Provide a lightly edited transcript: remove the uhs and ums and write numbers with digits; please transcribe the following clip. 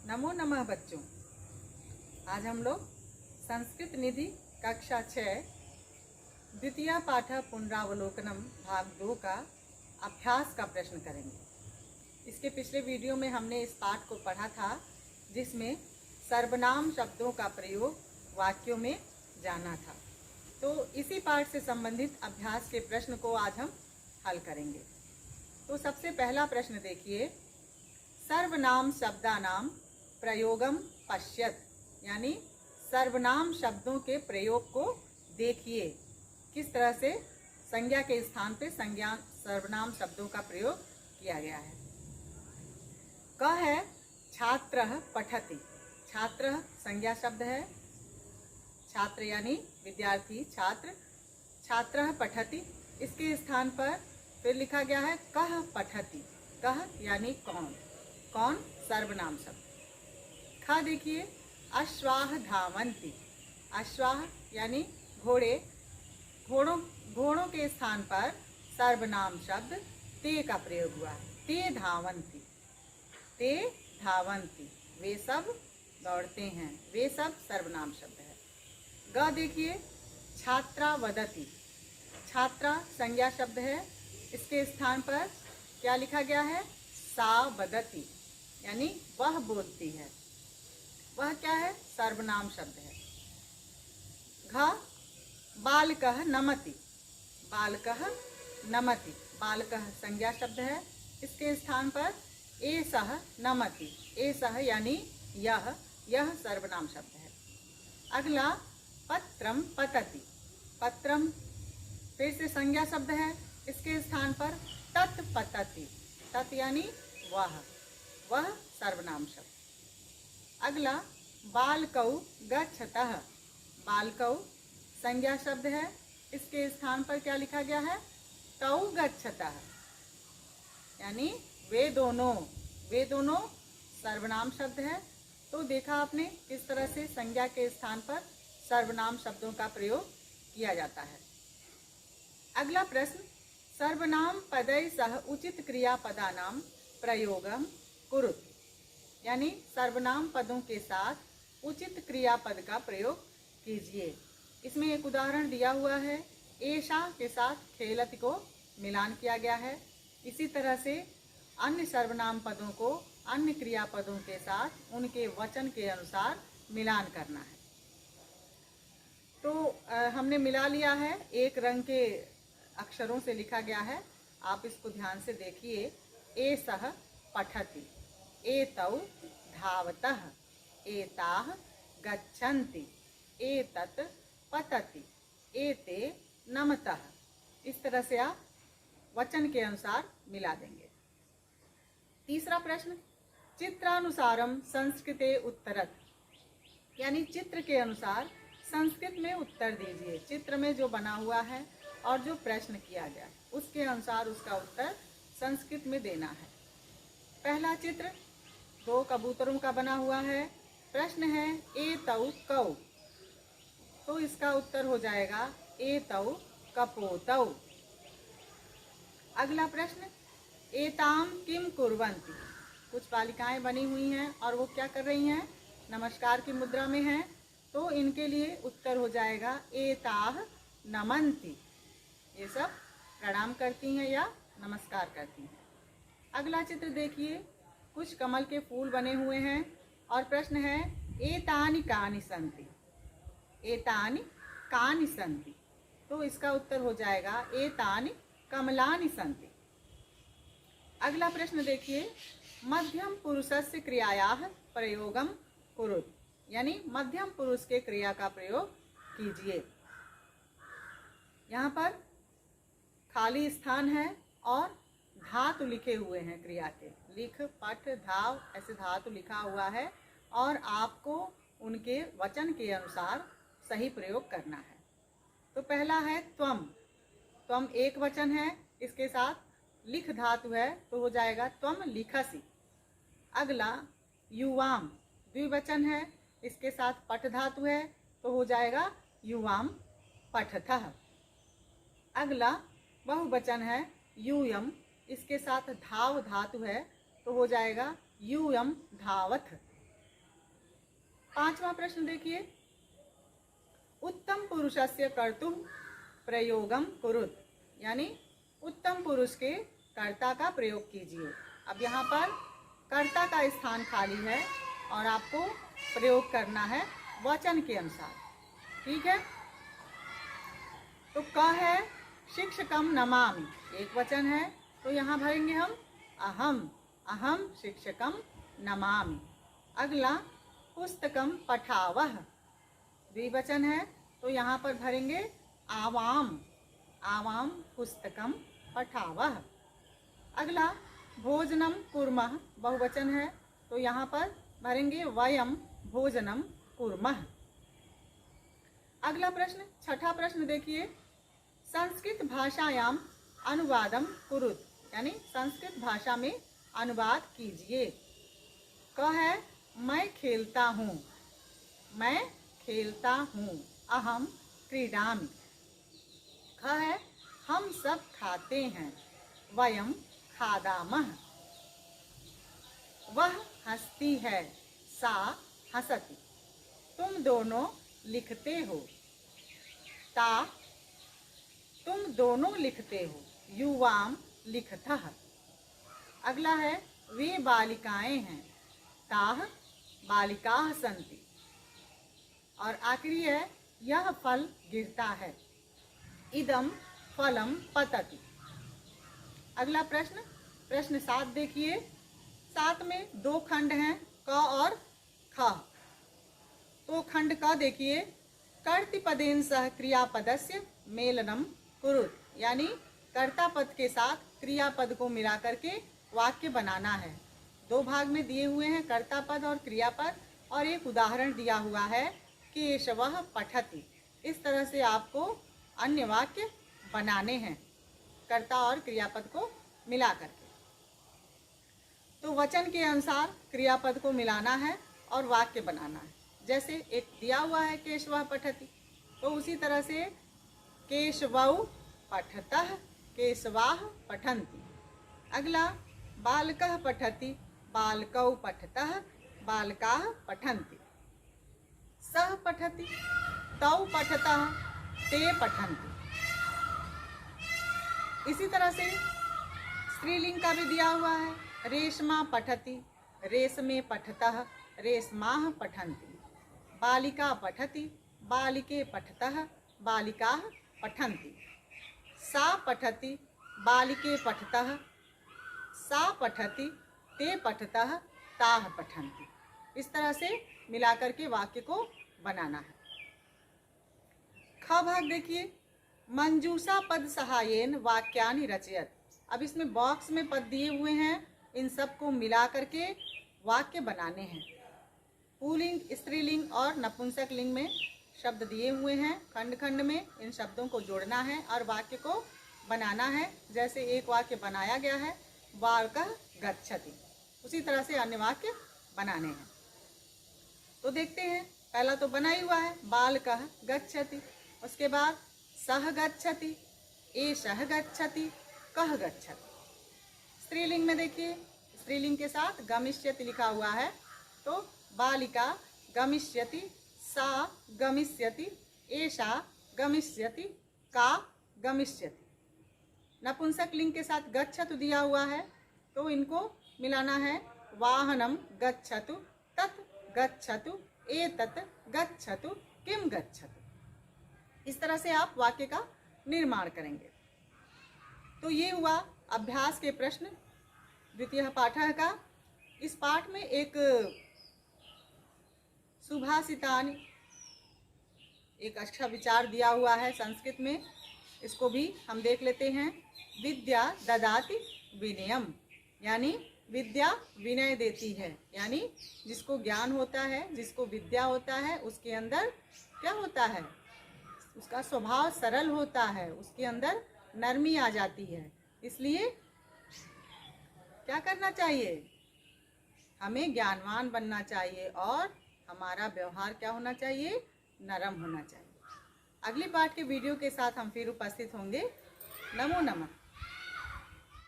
नमो नमः बच्चों। आज हम लोग संस्कृत निधि कक्षा 6 द्वितीय पाठ पुनरावलोकनम भाग 2 का अभ्यास का प्रश्न करेंगे। इसके पिछले वीडियो में हमने इस पाठ को पढ़ा था जिसमें सर्वनाम शब्दों का प्रयोग वाक्यों में जाना था। तो इसी पाठ से संबंधित अभ्यास के प्रश्न को आज हम हल करेंगे। तो सबसे पहला प्रश्न देखिए, सर्वनाम शब्दानाम प्रयोगम पश्यत, यानी सर्वनाम शब्दों के प्रयोग को देखिए। किस तरह से संज्ञा के स्थान पे सर्वनाम शब्दों का प्रयोग किया गया है। क है छात्रः पठति। छात्र संज्ञा शब्द है, छात्र यानी विद्यार्थी, छात्र। छात्रः पठति, इसके स्थान पर फिर लिखा गया है कः पठति। कः यानी कौन, कौन सर्वनाम शब्द। खा देखिए, अश्वाह धावन्ति। अश्वाह यानी घोड़े, घोड़ों के स्थान पर सर्वनाम शब्द ते का प्रयोग हुआ है। ते धावन्ति, ते धावन्ति, वे सब दौड़ते हैं, वे सब सर्वनाम शब्द है। ग देखिए, छात्रा वदति। छात्रा संज्ञा शब्द है, इसके स्थान पर क्या लिखा गया है, सा वदति, यानी वह बोलती है। वह क्या है, सर्वनाम शब्द है। घ बालकः नमति। बालकः नमति, बालकः संज्ञा शब्द है, इसके स्थान पर एषः नमति। एषः यानी यह, यह सर्वनाम शब्द है। अगला पत्रम पतति। पत्रम फिर से संज्ञा शब्द है, इसके स्थान पर तत् पतति। तत् यानी वह, वह सर्वनाम शब्द। अगला बालकौ गच्छतः। बालकौ संज्ञा शब्द है, इसके स्थान पर क्या लिखा गया है, तौ गच्छतः, यानी वे दोनों, वे दोनों सर्वनाम शब्द है। तो देखा आपने किस तरह से संज्ञा के स्थान पर सर्वनाम शब्दों का प्रयोग किया जाता है। अगला प्रश्न, सर्वनाम पदै सह उचित क्रियापदानाम प्रयोगम कुरुत, यानी सर्वनाम पदों के साथ उचित क्रियापद का प्रयोग कीजिए। इसमें एक उदाहरण दिया हुआ है, एषा के साथ खेलति को मिलान किया गया है। इसी तरह से अन्य सर्वनाम पदों को अन्य क्रियापदों के साथ उनके वचन के अनुसार मिलान करना है। तो हमने मिला लिया है, एक रंग के अक्षरों से लिखा गया है, आप इसको ध्यान से देखिए। एषः पठति, एतौ धावतः, एताः गच्छन्ति, एतत् पतति, एते नमतः। इस तरह से आप वचन के अनुसार मिला देंगे। तीसरा प्रश्न, चित्रानुसारम संस्कृते उत्तरत, यानी चित्र के अनुसार संस्कृत में उत्तर दीजिए। चित्र में जो बना हुआ है और जो प्रश्न किया गया उसके अनुसार उसका उत्तर संस्कृत में देना है। पहला चित्र दो कबूतरों का बना हुआ है। प्रश्न है एतौ कौ, तो इसका उत्तर हो जाएगा एतौ कपोतौ। अगला प्रश्न, एताम किम कुर्वन्ति। कुछ बालिकाएं बनी हुई हैं और वो क्या कर रही हैं, नमस्कार की मुद्रा में हैं, तो इनके लिए उत्तर हो जाएगा एताः नमन्ति। ये सब प्रणाम करती हैं या नमस्कार करती हैं। अगला चित्र देखिए, कुछ कमल के फूल बने हुए हैं और प्रश्न है एतानि कानि सन्ति। एतानि कानि सन्ति, तो इसका उत्तर हो जाएगा एतानि कमलानि सन्ति। अगला प्रश्न देखिए, मध्यम पुरुषस्य क्रियायाः प्रयोगम कुरुत, यानी मध्यम पुरुष के क्रिया का प्रयोग कीजिए। यहाँ पर खाली स्थान है और धातु लिखे हुए हैं क्रिया के, लिख पठ धाव ऐसे धातु लिखा हुआ है और आपको उनके वचन के अनुसार सही प्रयोग करना है। तो पहला है त्वम। त्वम एक वचन है, इसके साथ लिख धातु है तो हो जाएगा त्वम लिखसि। अगला युवाम द्विवचन है, इसके साथ पठ धातु है तो हो जाएगा युवाम पठतः। अगला बहुवचन है यूयम, इसके साथ धाव धातु है तो हो जाएगा यूयम धावथ। 5वां प्रश्न देखिए, उत्तम पुरुषस्य कर्तुः प्रयोगम कुरुत, यानी उत्तम पुरुष के कर्ता का प्रयोग कीजिए। अब यहाँ पर कर्ता का स्थान खाली है और आपको प्रयोग करना है वचन के अनुसार, ठीक है। तो क है शिक्षकम नमामि, एक वचन है, तो यहाँ भरेंगे हम अहम, अहम शिक्षकम नमामि। अगला पुस्तकम पठावह, द्विवचन है, तो यहाँ पर भरेंगे आवाम, आवाम पुस्तकम पठावह। अगला भोजनम कुर्मः, बहुवचन है, तो यहाँ पर भरेंगे वयम भोजनम कुर्मः। अगला प्रश्न, छठा प्रश्न देखिए, संस्कृत भाषायाम अनुवादम कुरुत, यानी संस्कृत भाषा में अनुवाद कीजिए। क है मैं खेलता हूँ, मैं खेलता हूँ, अहम क्रीडामि। ख है हम सब खाते हैं, वयम खादामः। वह हंसती है, सा हंसति। तुम दोनों लिखते हो, ता तुम दोनों लिखते हो, युवाम लिखतः। अगला है वे बालिकाएं हैं, ताः बालिकाः सन्ति। और आखिरी है यह फल गिरता है, इदम फलम पतति। अगला प्रश्न, प्रश्न 7 देखिए, 7 में 2 खंड हैं, क और ख। तो खंड क देखिए, कर्तृपदेन सह क्रियापदस्य मेलनम कुरुत, यानी कर्ता पद के साथ क्रियापद को मिला करके वाक्य बनाना है। 2 भाग में दिए हुए हैं, कर्ता पद और क्रियापद, और एक उदाहरण दिया हुआ है केशवः पठति। इस तरह से आपको अन्य वाक्य बनाने हैं कर्ता और क्रियापद को मिला करके। तो वचन के अनुसार क्रियापद को मिलाना है और वाक्य बनाना है। जैसे एक दिया हुआ है केशवः पठति, तो उसी तरह से केशवौ पठतः, केशवाः पठन्ति। अगला बालकः पठति, बालकौ पठतः, बालकाः पठन्ति। सः पठति, तौ पठतः, ते पठन्ति। इसी तरह से स्त्रीलिंग का भी दिया हुआ है, रेशमा पठति, रेशमे पठतः, रेशमाः पठन्ति। बालिका पठति, बालिके पठतः, बालिकाः पठन्ति। सा पठति, बालिके पठतः, सा पठति, ते पठतः, ताः पठन्ति। इस तरह से मिलाकर के वाक्य को बनाना है। ख भाग देखिए, मंजूषा पद सहायेन वाक्यानि रचयत। अब इसमें बॉक्स में पद दिए हुए हैं, इन सब को मिला करके वाक्य बनाने हैं। पुल्लिंग, स्त्रीलिंग और नपुंसक लिंग में शब्द दिए हुए हैं, खंड खंड में इन शब्दों को जोड़ना है और वाक्य को बनाना है। जैसे एक वाक्य बनाया गया है, बालकः गच्छति, उसी तरह से अन्य वाक्य बनाने हैं। तो देखते हैं, पहला तो बना ही हुआ है बालकः गच्छति, उसके बाद सः गच्छति, एषः गच्छति, कः गच्छति। स्त्रीलिंग में देखिए, स्त्रीलिंग के साथ गमिष्यति लिखा हुआ है, तो बालिका गमिष्यति, सा गमिष्यति, एषा गमिष्यति, का गमिष्यति। नपुंसक लिंग के साथ गच्छतु दिया हुआ है, तो इनको मिलाना है, वाहनम गच्छतु, तत् गच्छतु, एतत् गच्छतु, किम गच्छतु। इस तरह से आप वाक्य का निर्माण करेंगे। तो ये हुआ अभ्यास के प्रश्न द्वितीय पाठः का। इस पाठ में एक सुभाषितानि, एक अच्छा विचार दिया हुआ है संस्कृत में, इसको भी हम देख लेते हैं। विद्या ददाति विनयम, यानी विद्या विनय देती है, यानी जिसको ज्ञान होता है, जिसको विद्या होता है, उसके अंदर क्या होता है, उसका स्वभाव सरल होता है, उसके अंदर नरमी आ जाती है। इसलिए क्या करना चाहिए, हमें ज्ञानवान बनना चाहिए और हमारा व्यवहार क्या होना चाहिए, नरम होना चाहिए। अगली पाठ के वीडियो के साथ हम फिर उपस्थित होंगे। नमो नमः।